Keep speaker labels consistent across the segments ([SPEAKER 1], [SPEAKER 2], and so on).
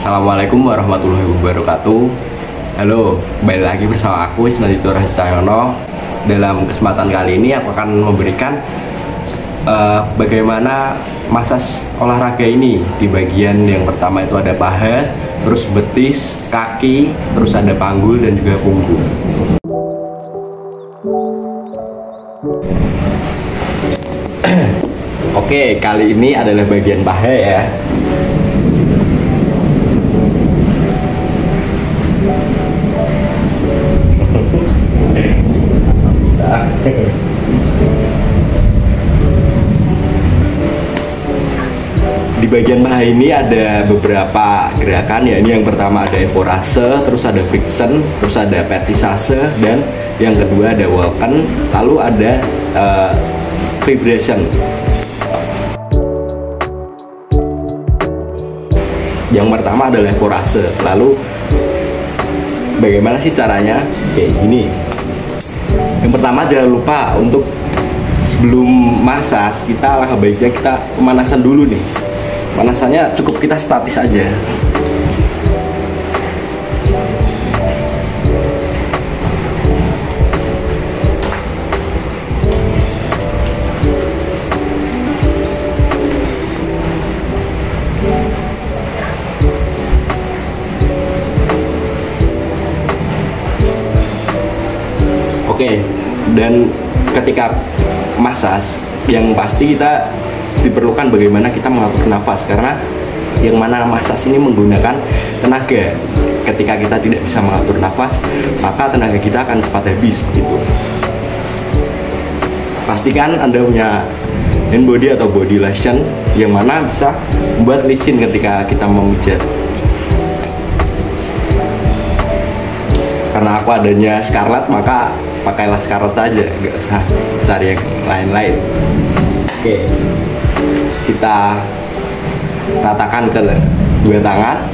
[SPEAKER 1] Assalamualaikum warahmatullahi wabarakatuh. Halo, kembali lagi bersama aku Isnadito Rahsayono. Dalam kesempatan kali ini aku akan memberikan bagaimana massage olahraga ini. Di bagian yang pertama itu ada paha, terus betis, kaki, terus ada panggul dan juga punggung. Oke, kali ini adalah bagian paha ya. Di bagian paha ini ada beberapa gerakan ya. Ini yang pertama ada evorase, terus ada friction, terus ada petisase, dan yang kedua ada walken, lalu ada vibration. Yang pertama adalah evorase. Lalu bagaimana sih caranya? Oke, gini. Yang pertama jangan lupa untuk sebelum massage kita alangkah baiknya kita pemanasan dulu nih. Pemanasannya cukup kita statis aja. Oke, dan ketika massage yang pasti kita diperlukan bagaimana kita mengatur nafas, karena yang mana massage ini menggunakan tenaga. Ketika kita tidak bisa mengatur nafas, maka tenaga kita akan cepat habis begitu. Pastikan Anda punya hand body atau body lotion yang mana bisa membuat licin ketika kita memijat. Karena aku adanya Scarlett, maka pakailah Scarlett aja, nggak usah cari yang lain-lain. Oke, kita ratakan ke dua tangan,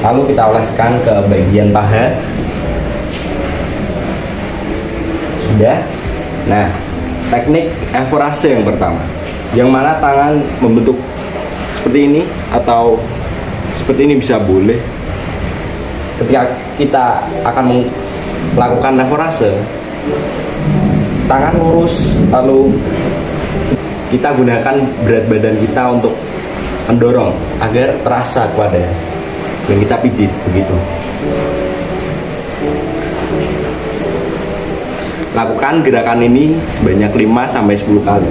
[SPEAKER 1] lalu kita oleskan ke bagian paha. Sudah. Nah, teknik evorase yang pertama, yang mana tangan membentuk seperti ini atau seperti ini bisa boleh. Ketika kita akan melakukan evorase, tangan lurus, lalu kita gunakan berat badan kita untuk mendorong agar terasa kepada dan kita pijit begitu. Lakukan gerakan ini sebanyak 5-10 kali.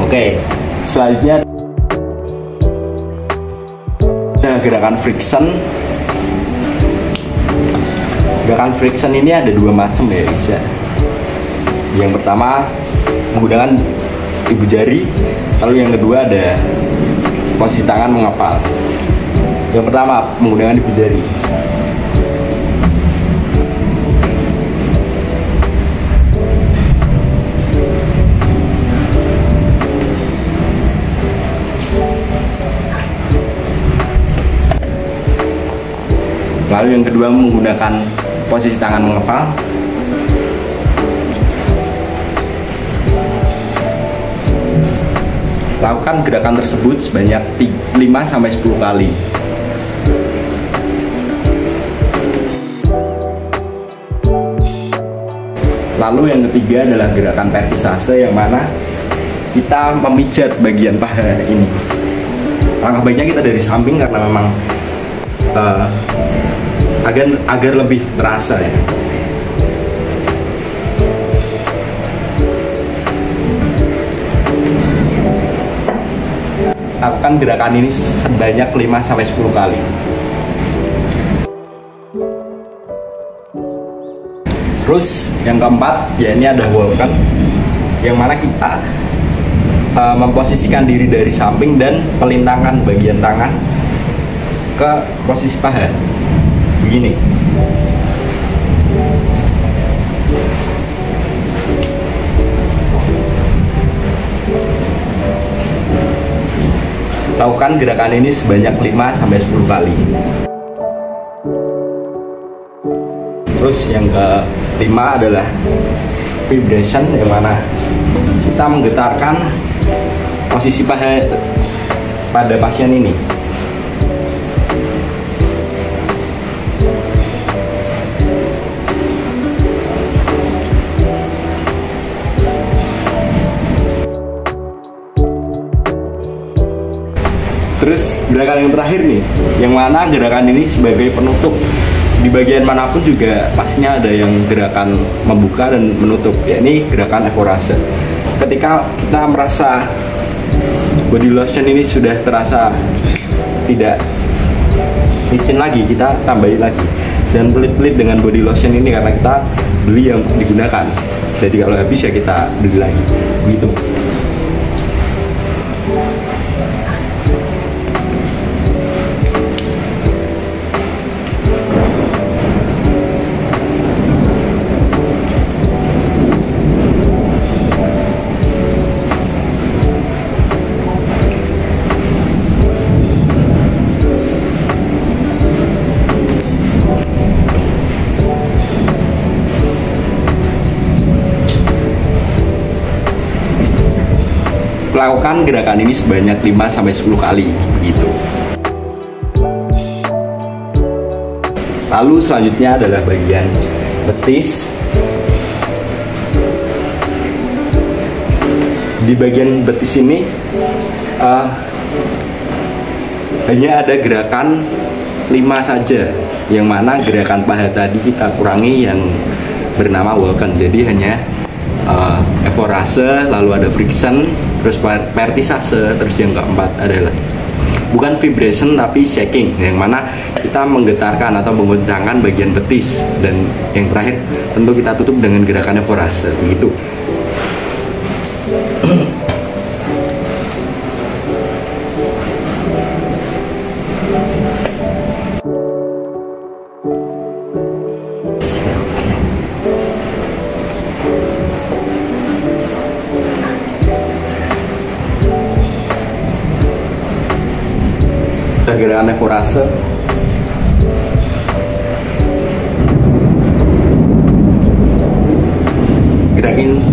[SPEAKER 1] Oke, selanjutnya ada gerakan friction. Gerakan friction ini ada dua macam ya, bisa. Yang pertama menggunakan ibu jari, lalu yang kedua ada posisi tangan mengepal. Yang pertama menggunakan ibu jari. Lalu yang kedua menggunakan posisi tangan mengepal. Lakukan gerakan tersebut sebanyak 5-10 kali. Lalu yang ketiga adalah gerakan petisase, yang mana kita memijat bagian paha ini. Langkah baiknya kita dari samping karena memang agar lebih terasa ya. Lakukan gerakan ini sebanyak 5-10 kali. Terus yang keempat ya, ini ada walken, yang mana kita memposisikan diri dari samping dan pelintangkan bagian tangan ke posisi paha begini. Lakukan gerakan ini sebanyak 5-10 kali. Terus yang kelima adalah vibration, yang mana kita menggetarkan posisi paha pada pasien ini. Terus gerakan yang terakhir nih, yang mana gerakan ini sebagai penutup. Di bagian manapun juga pastinya ada yang gerakan membuka dan menutup, yakni gerakan evorase. Ketika kita merasa body lotion ini sudah terasa tidak licin lagi, kita tambahin lagi. Dan pelit-pelit dengan body lotion ini karena kita beli yang digunakan. Jadi kalau habis ya kita beli lagi, begitu. Lakukan gerakan ini sebanyak 5-10 kali, begitu. Lalu selanjutnya adalah bagian betis. Di bagian betis ini hanya ada gerakan 5 saja, yang mana gerakan paha tadi kita kurangi yang bernama walken. Jadi hanya evorase, lalu ada friction, terus vertisase, terus yang keempat adalah bukan vibration tapi shaking, yang mana kita menggetarkan atau menggoncangkan bagian betis, dan yang terakhir tentu kita tutup dengan gerakan evorase, begitu. Gerakan evorase,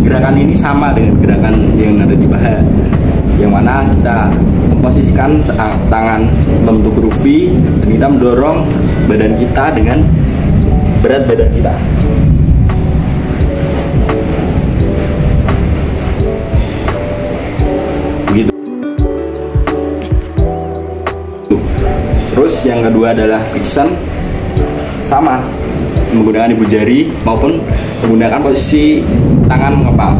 [SPEAKER 1] gerakan ini sama dengan gerakan yang ada di paha, yang mana kita memposisikan tangan membentuk V dan kita mendorong badan kita dengan berat badan kita. Terus yang kedua adalah friction, sama menggunakan ibu jari maupun menggunakan posisi tangan mengepal.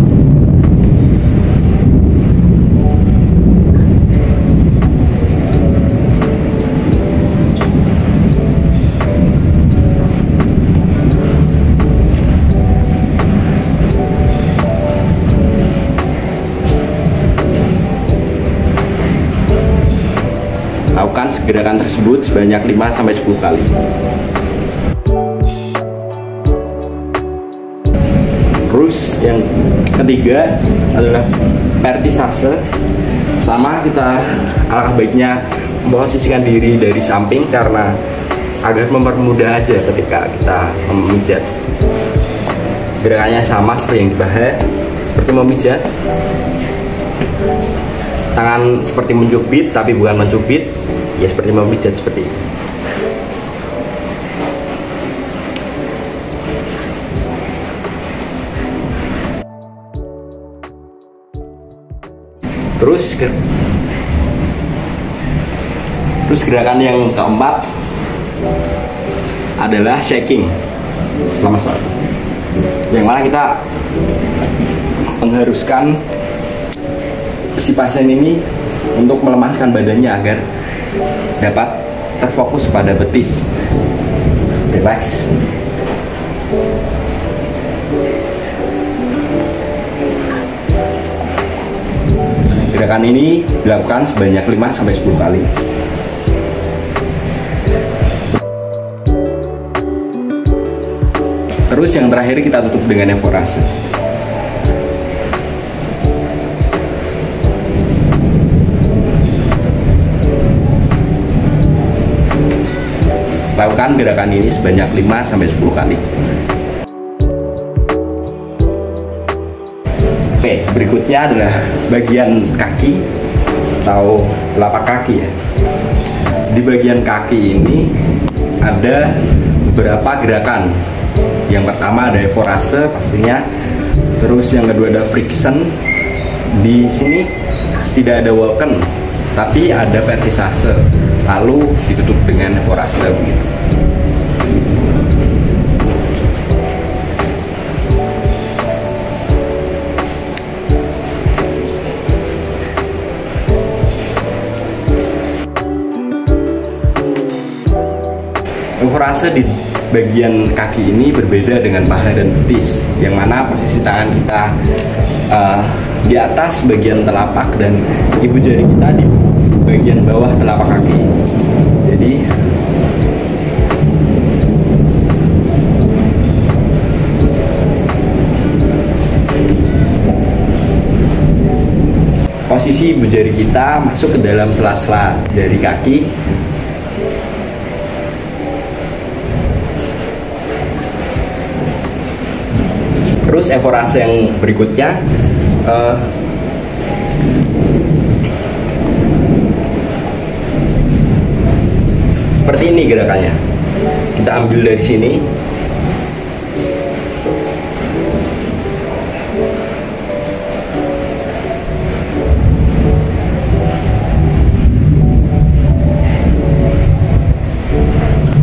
[SPEAKER 1] Lakukan gerakan tersebut sebanyak 5-10 kali. Terus yang ketiga adalah vertisase. Sama, kita alangkah baiknya memposisikan diri dari samping karena agar mempermudah aja ketika kita memijat. Gerakannya sama seperti yang di paha, seperti memijat. Tangan seperti mencubit tapi bukan mencubit, ya seperti memijat seperti ini. Terus gerakan yang keempat adalah shaking selama sholat, yang mana kita mengharuskan si pasien ini untuk melemaskan badannya agar dapat terfokus pada betis. Relax. Gerakan ini dilakukan sebanyak 5-10 kali. Terus yang terakhir kita tutup dengan evorase. Lakukan gerakan ini sebanyak 5-10 kali. Oke, berikutnya adalah bagian kaki atau telapak kaki ya. Di bagian kaki ini ada beberapa gerakan. Yang pertama ada evorase pastinya. Terus yang kedua ada friction. Di sini tidak ada walken, tapi ada vertisase. Lalu ditutup dengan evorase begitu. Evorase di bagian kaki ini berbeda dengan paha dan betis, yang mana posisi tangan kita di atas bagian telapak dan ibu jari kita di bagian bawah telapak kaki. Jadi posisi ibu jari kita masuk ke dalam sela-sela jari kaki. Terus evorase yang berikutnya seperti ini gerakannya. Kita ambil dari sini.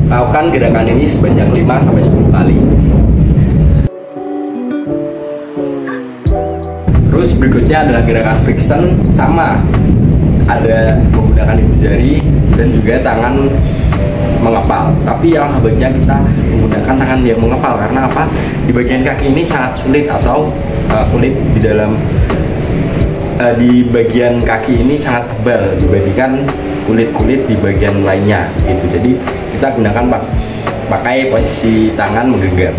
[SPEAKER 1] Lakukan gerakan ini sebanyak 5-10 kali. Terus berikutnya adalah gerakan friction, sama, ada menggunakan ibu jari dan juga tangan mengepal. Tapi yang sebaiknya kita menggunakan tangan yang mengepal, karena apa? Di bagian kaki ini sangat sulit, atau kulit di dalam di bagian kaki ini sangat tebal dibandingkan kulit-kulit di bagian lainnya gitu. Jadi kita gunakan pakai posisi tangan menggenggam.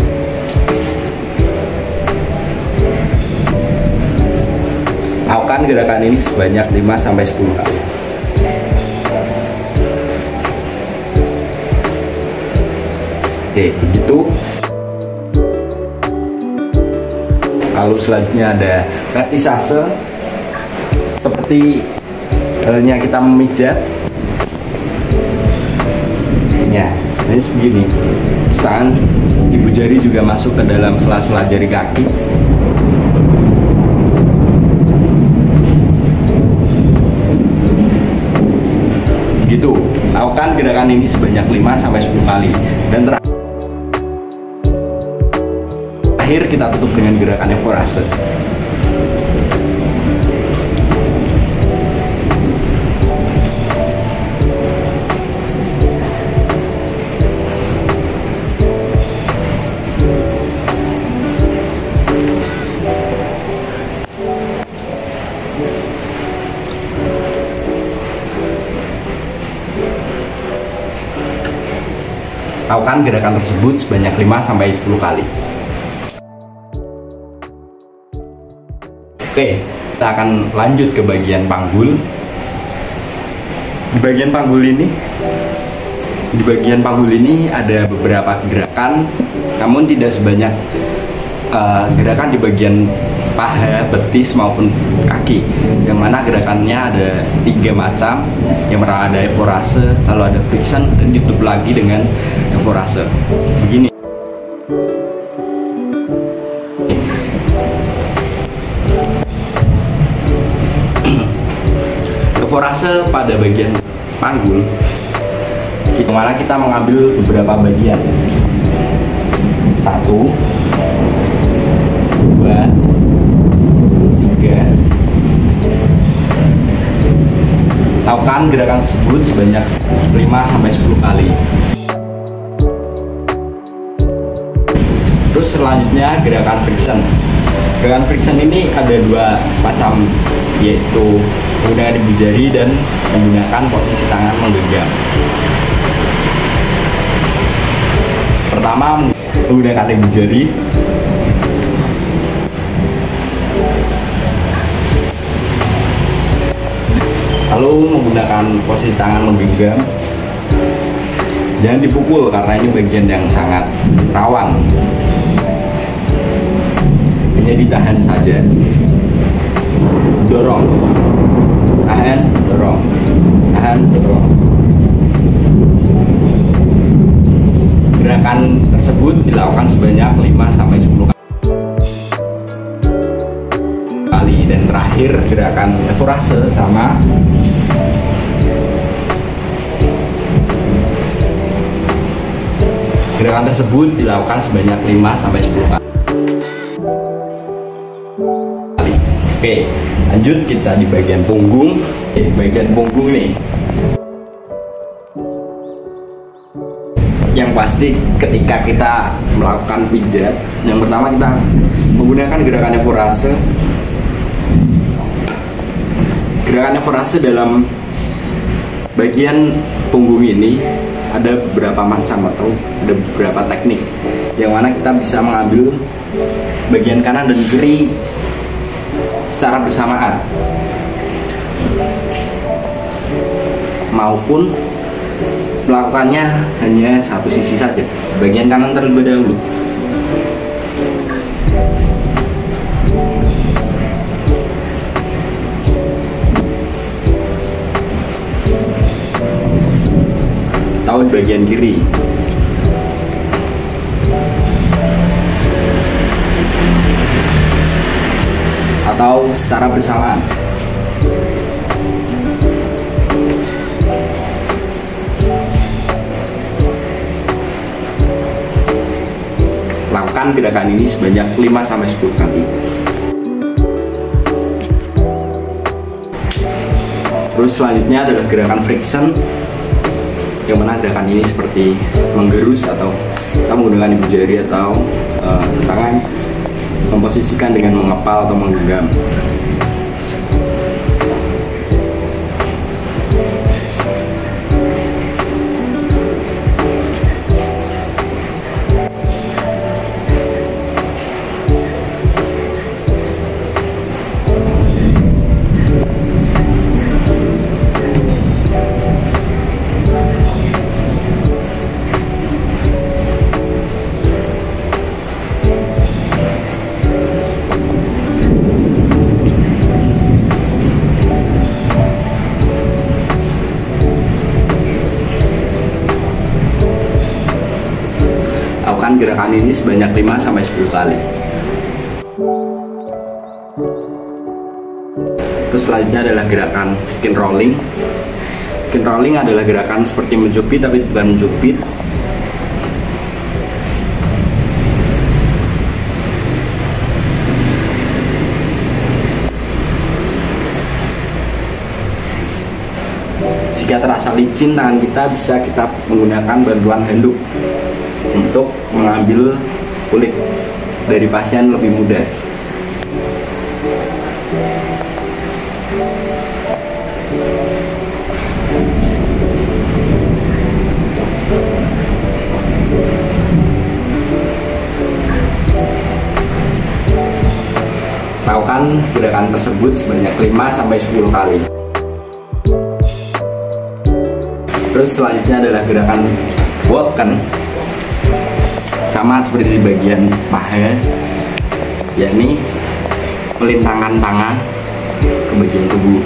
[SPEAKER 1] Lakukan gerakan ini sebanyak 5-10 kali. Oke, begitu. Lalu selanjutnya ada vertisase, seperti halnya kita memijat. Ya, ini begini. Tangan ibu jari juga masuk ke dalam sela-sela jari kaki. Gitu. Lakukan gerakan ini sebanyak 5-10 kali. Dan terakhir kita tutup dengan gerakan evorase. Lakukan gerakan tersebut sebanyak 5-10 kali. Oke, kita akan lanjut ke bagian panggul. Di bagian panggul ini ada beberapa gerakan, namun tidak sebanyak gerakan di bagian paha, betis maupun kaki. Yang mana gerakannya ada 3 macam. Yang pertama ada evorase, lalu ada friction, dan ditutup lagi dengan evorase. Begini. Evorase pada bagian panggul, di mana kita mengambil beberapa bagian. 1, 2, 3. Lakukan gerakan tersebut sebanyak 5-10 kali. Terus selanjutnya gerakan friction. Gerakan friction ini ada 2 macam, yaitu menggunakan ibu jari dan menggunakan posisi tangan menggenggam. Pertama, menggunakan ibu jari. Lalu menggunakan posisi tangan menggenggam. Jangan dipukul karena ini bagian yang sangat rawan. Hanya ditahan saja. Dorong, tahan, dorong, tahan, dorong. Gerakan tersebut dilakukan sebanyak 5-10 kali. Dan terakhir gerakan evorase sama. Gerakan tersebut dilakukan sebanyak 5-10 kali. Oke, lanjut kita di bagian punggung. Bagian punggung nih, yang pasti ketika kita melakukan pijat, yang pertama kita menggunakan gerakan evorase. Gerakan evorase dalam bagian punggung ini ada beberapa macam atau ada beberapa teknik, yang mana kita bisa mengambil bagian kanan dan kiri secara bersamaan, maupun melakukannya hanya satu sisi saja, bagian kanan terlebih dahulu. Atau bagian kiri. Atau secara bersamaan. Lakukan gerakan ini sebanyak 5-10 kali. Terus selanjutnya adalah gerakan friction, yang mana gerakan ini seperti menggerus atau kita menggunakan ibu jari atau tangan memposisikan dengan mengepal atau menggenggam. Lakukan gerakan ini sebanyak 5-10 kali. Terus selanjutnya adalah gerakan skin rolling. Skin rolling adalah gerakan seperti mencubit tapi bukan mencubit. Jika terasa licin tangan kita, bisa kita menggunakan bantuan handuk untuk mengambil kulit dari pasien lebih mudah. Lakukan gerakan tersebut sebanyak 5-10 kali. Terus selanjutnya adalah gerakan walken, sama seperti di bagian paha, yakni melintangkan tangan ke bagian tubuh.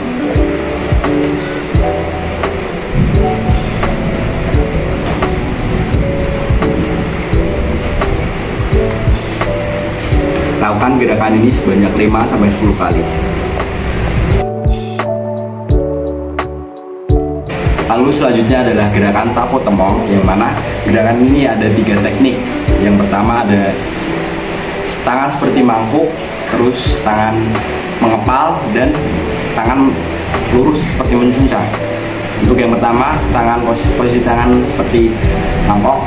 [SPEAKER 1] Lakukan gerakan ini sebanyak 5-10 kali. Lalu selanjutnya adalah gerakan tapo temong, yang mana gerakan ini ada 3 teknik. Yang pertama ada tangan seperti mangkuk, terus tangan mengepal, dan tangan lurus seperti mencincang. Untuk yang pertama, posisi tangan seperti mangkok.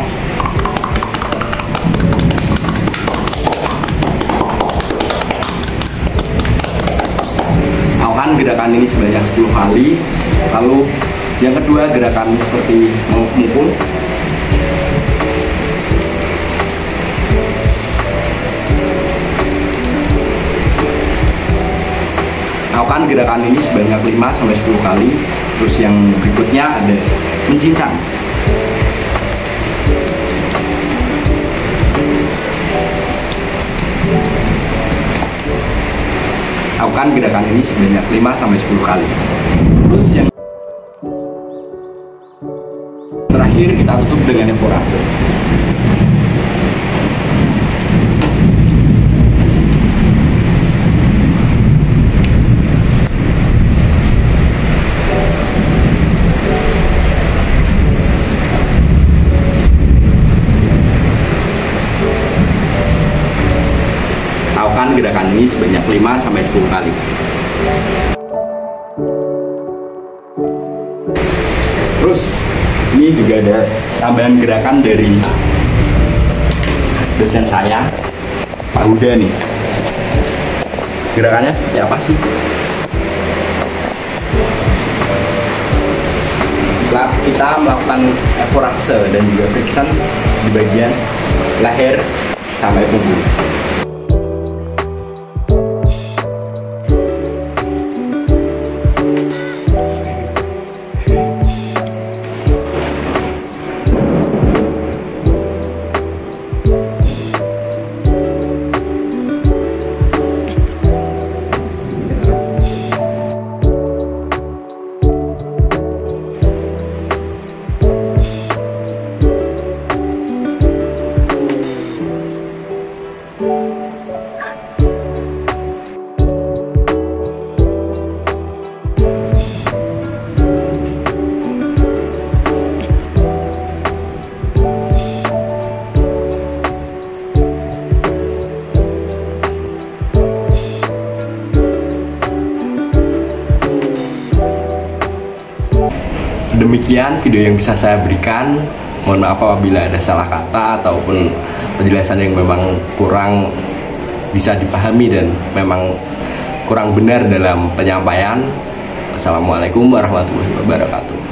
[SPEAKER 1] Lakukan gerakan ini sebanyak 10 kali. Lalu yang kedua, gerakan seperti mengukul. Lakukan gerakan ini sebanyak 5-10 kali. Terus yang berikutnya ada mencincang. Lakukan gerakan ini sebanyak 5-10 kali. Terus yang terakhir kita tutup dengan evorase. Lakukan gerakan ini sebanyak 5-10 kali. Terus ini juga ada tambahan gerakan dari dosen saya, Pak Huda nih. Gerakannya seperti apa sih? Kita melakukan evorase dan juga friction di bagian leher sampai punggung. Demikian video yang bisa saya berikan. Mohon maaf apabila ada salah kata ataupun penjelasan yang memang kurang bisa dipahami dan memang kurang benar dalam penyampaian. Assalamualaikum warahmatullahi wabarakatuh.